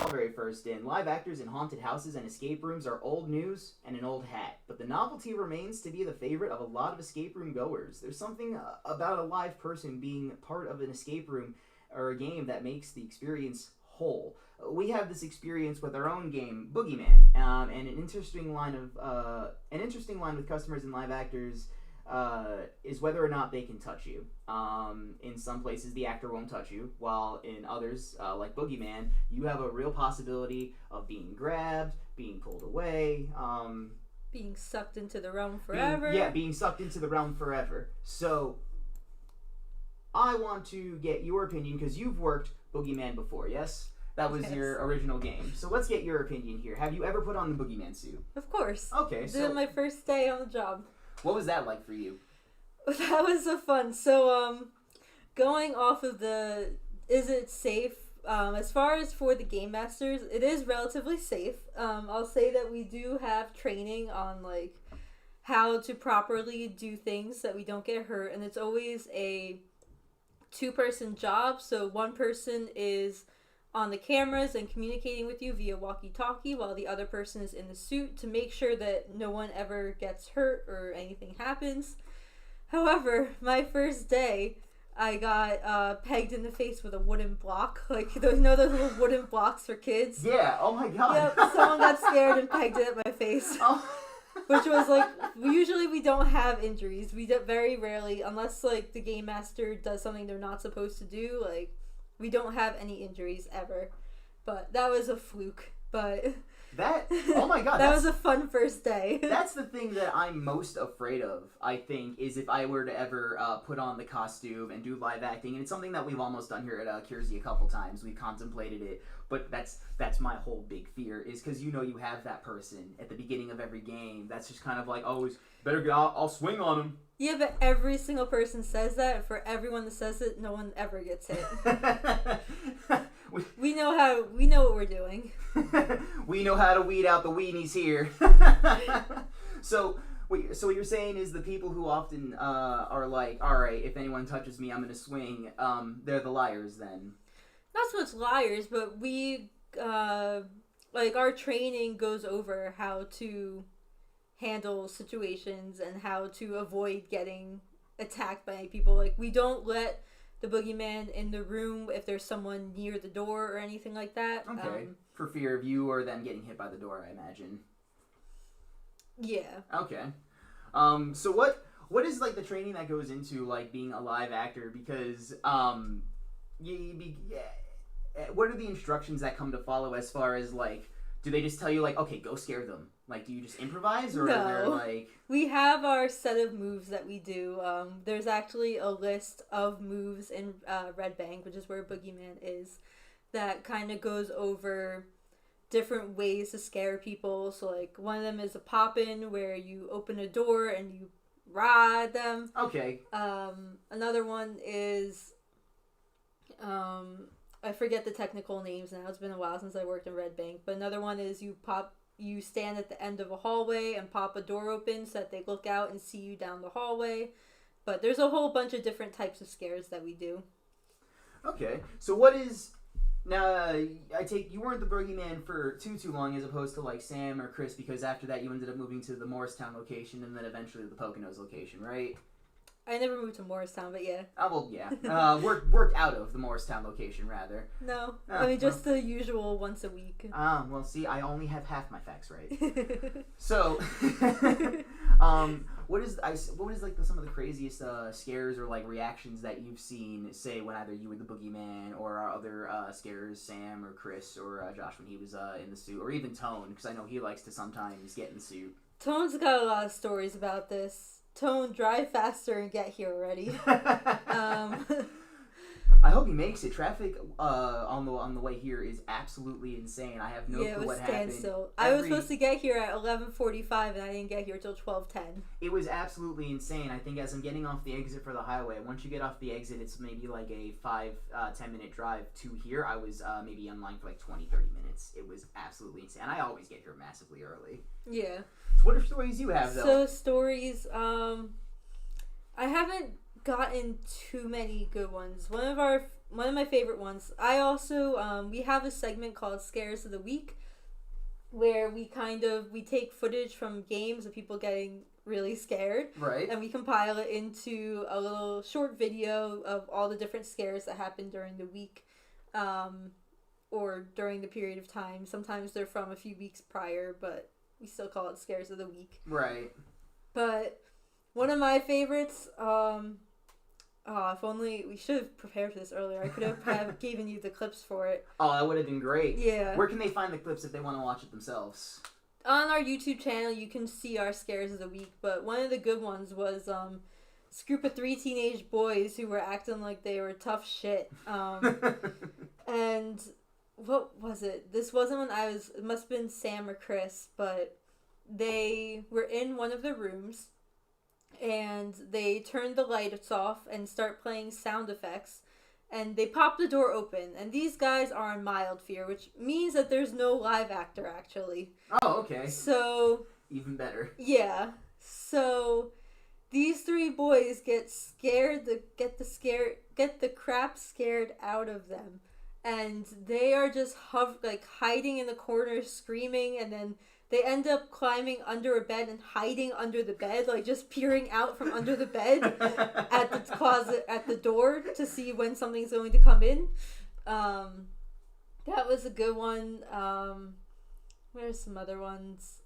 all very first in. Live actors in haunted houses and escape rooms are old news and an old hat, but the novelty remains to be the favorite of a lot of escape room goers. There's something about a live person being part of an escape room or a game that makes the experience whole. We have this experience with our own game, Bogeyman, and an interesting line with customers and live actors is whether or not they can touch you. In some places, the actor won't touch you, while in others, like Bogeyman, you have a real possibility of being grabbed, being pulled away, being sucked into the realm forever. Being sucked into the realm forever. So, I want to get your opinion, because you've worked Bogeyman before, yes? That was your original game. So let's get your opinion here. Have you ever put on the Bogeyman suit? Of course. Okay, so... This is my first day on the job. What was that like for you? That was so fun. So, going off of the, is it safe? As far as for the game masters, it is relatively safe. I'll say that we do have training on, like, how to properly do things so that we don't get hurt. And it's always a two-person job. So one person is on the cameras and communicating with you via walkie-talkie while the other person is in the suit to make sure that no one ever gets hurt or anything happens. However, my first day, I got pegged in the face with a wooden block. Like, those little wooden blocks for kids? Yeah, oh my god. Yep, someone got scared and pegged it at my face. Oh. Which was like, usually we don't have injuries. We very rarely, unless like the game master does something they're not supposed to do, like, we don't have any injuries ever. But that was a fluke. But oh my god. That was a fun first day. That's the thing that I'm most afraid of, I think, is if I were to ever put on the costume and do live acting. And it's something that we've almost done here at Kiersey a couple times. We've contemplated it. But that's my whole big fear, is because you have that person at the beginning of every game. That's just kind of like, oh, better get out, I'll swing on him. Yeah, but every single person says that. For everyone that says it, no one ever gets hit. We know what we're doing. We know how to weed out the weenies here. So what you're saying is the people who often are like, all right, if anyone touches me, I'm going to swing, they're the liars then. Not so much liars, but we, our training goes over how to handle situations and how to avoid getting attacked by people. Like, we don't let the Boogeyman in the room if there's someone near the door or anything like that. Okay. For fear of you or them getting hit by the door, I imagine. Yeah. Okay. So what is, like, the training that goes into, like, being a live actor? Because, what are the instructions that come to follow as far as, like, do they just tell you, like, okay, go scare them? Like, do you just improvise, or no. are there, like... We have our set of moves that we do. There's actually a list of moves in Red Bank, which is where Boogeyman is, that kind of goes over different ways to scare people. So, like, one of them is a pop-in, where you open a door and you ride them. Okay. Another one is... I forget the technical names now. It's been a while since I worked in Red Bank. But another one is you stand at the end of a hallway and pop a door open so that they look out and see you down the hallway. But there's a whole bunch of different types of scares that we do. Okay. So what is... Now, I take you weren't the Boogeyman for too long, as opposed to, like, Sam or Chris, because after that you ended up moving to the Morristown location and then eventually the Poconos location, right? I never moved to Morristown, but yeah. Oh, well, yeah. Worked out of the Morristown location, rather. No. I mean, just the usual once a week. Well, see, I only have half my facts right. So, what is like some of the craziest scares or, like, reactions that you've seen, say, when either you were the Boogeyman or our other scarers, Sam or Chris or Josh when he was in the suit, or even Tone, because I know he likes to sometimes get in the suit. Tone's got a lot of stories about this. Tone, drive faster and get here already. I hope he makes it. Traffic on the way here is absolutely insane. I have no clue what happened. Standstill. I was supposed to get here at 11:45 and I didn't get here till 12:10. It was absolutely insane. I think as I'm getting off the exit for the highway, once you get off the exit, it's maybe like a 5-10 minute drive to here. I was maybe online for like 20-30 minutes. It was absolutely insane. And I always get here massively early. Yeah. So what are stories you have, though? So stories, I haven't gotten too many good ones. One of our one of my favorite ones. I also we have a segment called Scares of the Week, where we take footage from games of people getting really scared, Right. and we compile it into a little short video of all the different scares that happened during the week, or during the period of time. Sometimes they're from a few weeks prior, but we still call it Scares of the Week. Right. But one of my favorites, if only we should have prepared for this earlier. I could have given you the clips for it. Oh, that would have been great. Yeah. Where can they find the clips if they want to watch it themselves? On our YouTube channel, you can see our Scares of the Week, but one of the good ones was this group of 3 teenage boys who were acting like they were tough shit. And what was it? This wasn't when it must have been Sam or Chris, but they were in one of the rooms, and they turned the lights off and start playing sound effects, and they pop the door open, and these guys are in mild fear, which means that there's no live actor, actually. Oh, okay. So... even better. Yeah. So... these 3 boys get get the crap scared out of them. And they are just hiding in the corner screaming, and then they end up climbing under a bed and hiding under the bed, like just peering out from under the bed at the closet, at the door, to see when something's going to come in. That was a good one. Where's some other ones?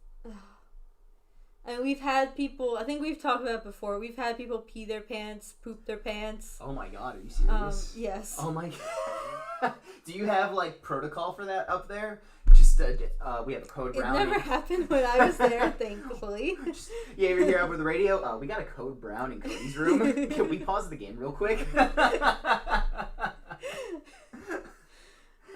And we've had people, I think we've talked about it before, we've had people pee their pants, poop their pants. Oh my god, are you serious? Yes. Oh my god. Do you have, like, protocol for that up there? Just, we have a code brownie. It never happened when I was there, thankfully. You ever hear over the radio? We got a code brown in Cody's room. Can we pause the game real quick?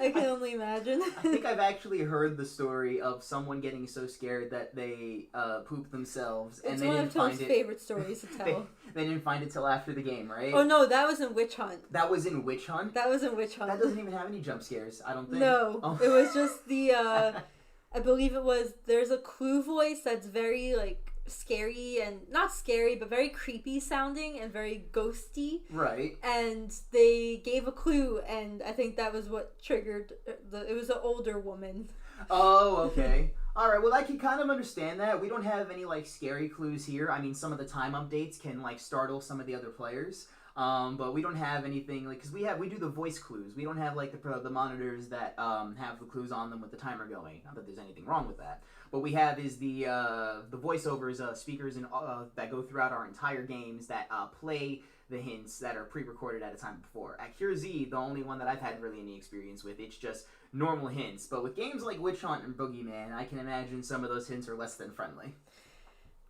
I can only imagine. I think I've actually heard the story of someone getting so scared that they pooped themselves, and they didn't find it. It's one of Tom's favorite stories to tell. They didn't find it till after the game, right? Oh no, that was in Witch Hunt. That was in Witch Hunt? That was in Witch Hunt. That doesn't even have any jump scares, I don't think. No, oh. It was just the, I believe it was, there's a clue voice that's very, like, scary, and not scary, but very creepy sounding and very ghosty. Right. And they gave a clue, and I think that was what triggered it was an older woman. Oh, okay. Alright, well I can kind of understand that. We don't have any, like, scary clues here. I mean, some of the time updates can, like, startle some of the other players. But we don't have anything, like, because we do the voice clues. We don't have, like, the monitors that have the clues on them with the timer going. Not that there's anything wrong with that. What we have is the voiceovers, speakers that go throughout our entire games that play the hints that are pre-recorded at a time before. At Cure Z, the only one that I've had really any experience with, it's just normal hints. But with games like Witch Hunt and Bogeyman, I can imagine some of those hints are less than friendly.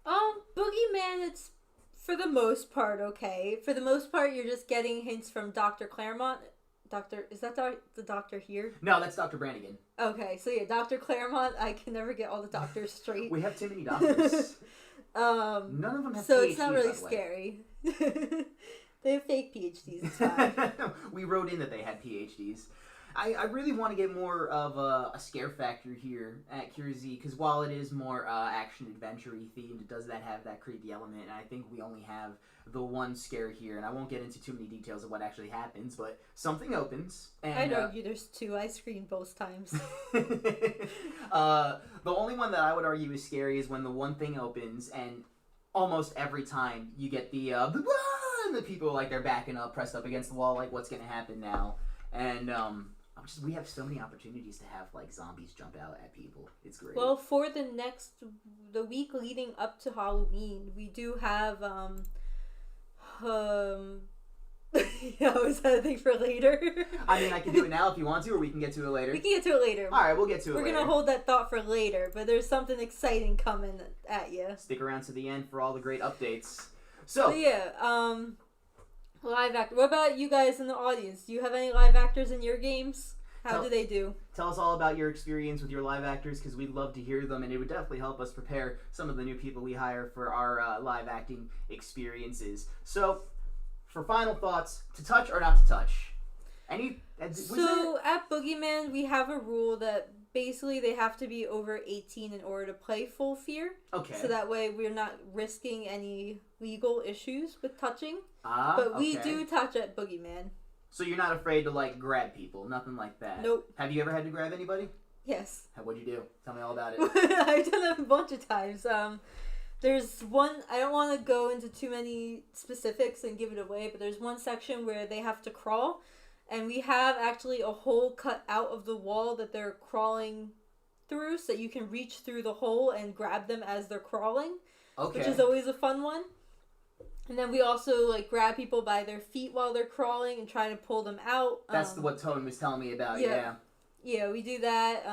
Bogeyman, it's for the most part okay. For the most part, you're just getting hints from Dr. Claremont. Is that the doctor here? No, that's Dr. Brannigan. Okay, so yeah, Dr. Claremont. I can never get all the doctors straight. We have too many doctors. None of them have so PhDs, it's not really scary. They have fake PhDs, it's fine. We wrote in that they had PhDs. I really want to get more of a scare factor here at Cure Z, because while it is more action-adventure-y themed, it does have that creepy element, and I think we only have the one scare here, and I won't get into too many details of what actually happens, but something opens. And, I'd argue there's 2. I screamed both times. The only one that I would argue is scary is when the one thing opens, and almost every time you get the people, like, they're backing up, pressed up against the wall, like, what's going to happen now? And, we have so many opportunities to have, like, zombies jump out at people. It's great. Well, for the week leading up to Halloween, we do have, yeah, is that a thing for later? I mean, I can do it now if you want to, or we can get to it later. We can get to it later. Alright, we'll get to it later. We're gonna hold that thought for later, but there's something exciting coming at you. Stick around to the end for all the great updates. So yeah, live actor. What about you guys in the audience? Do you have any live actors in your games? How do they do? Tell us all about your experience with your live actors, because we'd love to hear them, and it would definitely help us prepare some of the new people we hire for our live acting experiences. So, for final thoughts, to touch or not to touch? At Bogeyman, we have a rule that basically they have to be over 18 in order to play Full Fear. Okay. So that way we're not risking any legal issues with touching. But we do touch at Bogeyman. So you're not afraid to, like, grab people? Nothing like that? Nope. Have you ever had to grab anybody? Yes. What'd you do? Tell me all about it. I've done it a bunch of times. There's one, I don't want to go into too many specifics and give it away, but there's one section where they have to crawl, and we have actually a hole cut out of the wall that they're crawling through, so you can reach through the hole and grab them as they're crawling, which is always a fun one. And then we also, like, grab people by their feet while they're crawling and try to pull them out. That's what Tone was telling me about, yeah. Yeah, we do that.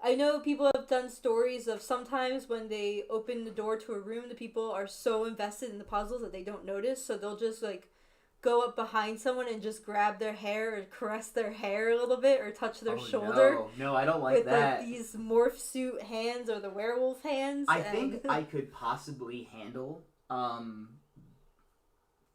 I know people have done stories of sometimes when they open the door to a room, the people are so invested in the puzzles that they don't notice, so they'll just, like, go up behind someone and just grab their hair or caress their hair a little bit or touch their shoulder. No, I don't like with, that. Like, these morph suit hands or the werewolf hands. I think I could possibly handle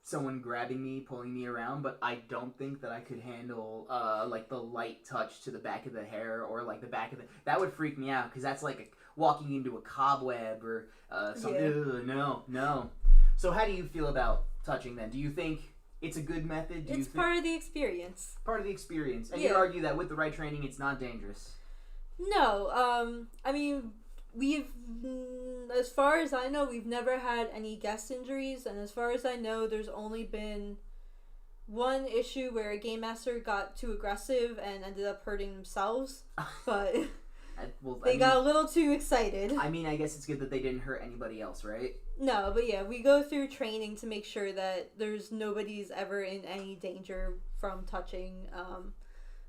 someone grabbing me, pulling me around, but I don't think that I could handle like the light touch to the back of the hair or like the back of the... That would freak me out because that's like walking into a cobweb or something. Yeah. No. So how do you feel about touching then? Do you think it's a good method? It's part of the experience. Part of the experience. And you'd argue that with the right training, it's not dangerous. No. I mean, as far as I know, we've never had any guest injuries, and as far as I know, there's only been one issue where a game master got too aggressive and ended up hurting themselves, but they got a little too excited. I mean, I guess it's good that they didn't hurt anybody else, right? No, but yeah, we go through training to make sure that nobody's ever in any danger from touching,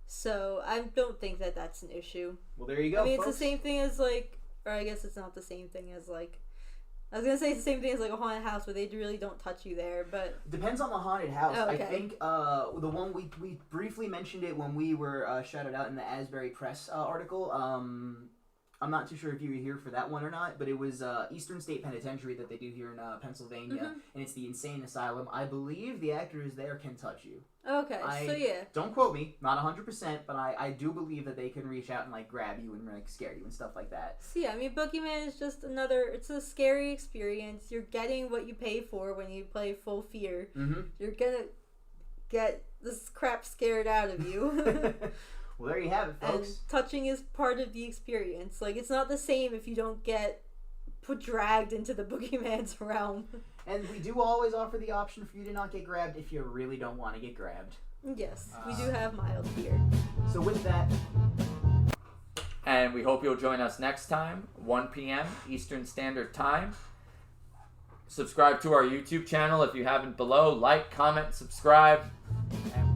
so I don't think that that's an issue. Well, there you go, I mean, folks. It's the same thing as, like, or I guess it's not the same thing as, like, I was going to say it's the same thing as, like, a haunted house where they really don't touch you there, but... Depends on the haunted house. Oh, okay. I think the one we briefly mentioned it when we were shouted out in the Asbury Press article. I'm not too sure if you were here for that one or not, but it was Eastern State Penitentiary that they do here in Pennsylvania, and it's the insane asylum. I believe the actors there can touch you. Okay, so yeah. Don't quote me, not 100%, but I do believe that they can reach out and, like, grab you and, like, scare you and stuff like that. So yeah, I mean, Bogeyman is just it's a scary experience. You're getting what you pay for when you play Full Fear. Mm-hmm. You're gonna get this crap scared out of you. Well, there you have it, folks. And touching is part of the experience. Like, it's not the same if you don't get dragged into the Boogeyman's realm. And we do always offer the option for you to not get grabbed if you really don't want to get grabbed. Yes, we do have mild fear. So with that... And we hope you'll join us next time, 1 p.m. Eastern Standard Time. Subscribe to our YouTube channel if you haven't below. Like, comment, subscribe. And